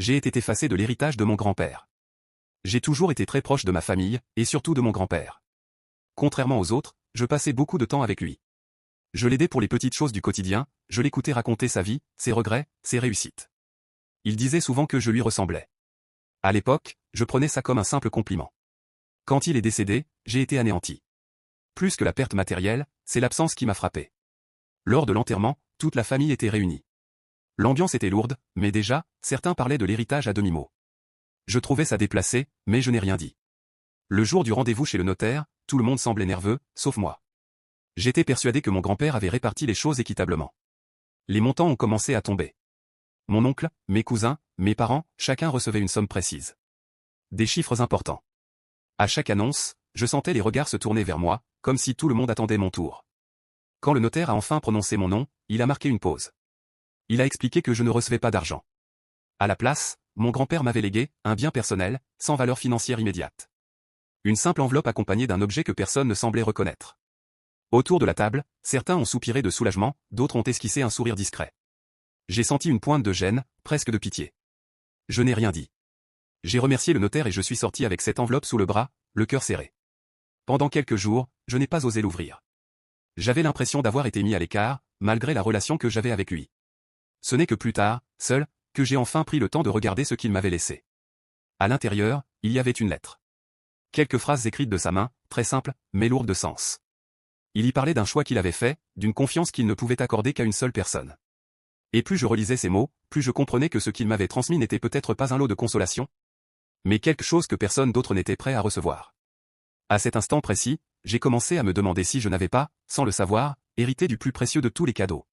j'ai été effacé de l'héritage de mon grand-père. J'ai toujours été très proche de ma famille, et surtout de mon grand-père. Contrairement aux autres, je passais beaucoup de temps avec lui. Je l'aidais pour les petites choses du quotidien, je l'écoutais raconter sa vie, ses regrets, ses réussites. Il disait souvent que je lui ressemblais. À l'époque, je prenais ça comme un simple compliment. Quand il est décédé, j'ai été anéanti. Plus que la perte matérielle, c'est l'absence qui m'a frappé. Lors de l'enterrement, toute la famille était réunie. L'ambiance était lourde, mais déjà, certains parlaient de l'héritage à demi-mot. Je trouvais ça déplacé, mais je n'ai rien dit. Le jour du rendez-vous chez le notaire, tout le monde semblait nerveux, sauf moi. J'étais persuadé que mon grand-père avait réparti les choses équitablement. Les montants ont commencé à tomber. Mon oncle, mes cousins, mes parents, chacun recevait une somme précise. Des chiffres importants. À chaque annonce, je sentais les regards se tourner vers moi, comme si tout le monde attendait mon tour. Quand le notaire a enfin prononcé mon nom, il a marqué une pause. Il a expliqué que je ne recevais pas d'argent. À la place, mon grand-père m'avait légué un bien personnel, sans valeur financière immédiate. Une simple enveloppe accompagnée d'un objet que personne ne semblait reconnaître. Autour de la table, certains ont soupiré de soulagement, d'autres ont esquissé un sourire discret. J'ai senti une pointe de gêne, presque de pitié. Je n'ai rien dit. J'ai remercié le notaire et je suis sorti avec cette enveloppe sous le bras, le cœur serré. Pendant quelques jours, je n'ai pas osé l'ouvrir. J'avais l'impression d'avoir été mis à l'écart, malgré la relation que j'avais avec lui. Ce n'est que plus tard, seul, que j'ai enfin pris le temps de regarder ce qu'il m'avait laissé. À l'intérieur, il y avait une lettre. Quelques phrases écrites de sa main, très simples, mais lourdes de sens. Il y parlait d'un choix qu'il avait fait, d'une confiance qu'il ne pouvait accorder qu'à une seule personne. Et plus je relisais ces mots, plus je comprenais que ce qu'il m'avait transmis n'était peut-être pas un lot de consolation, mais quelque chose que personne d'autre n'était prêt à recevoir. À cet instant précis, j'ai commencé à me demander si je n'avais pas, sans le savoir, hérité du plus précieux de tous les cadeaux.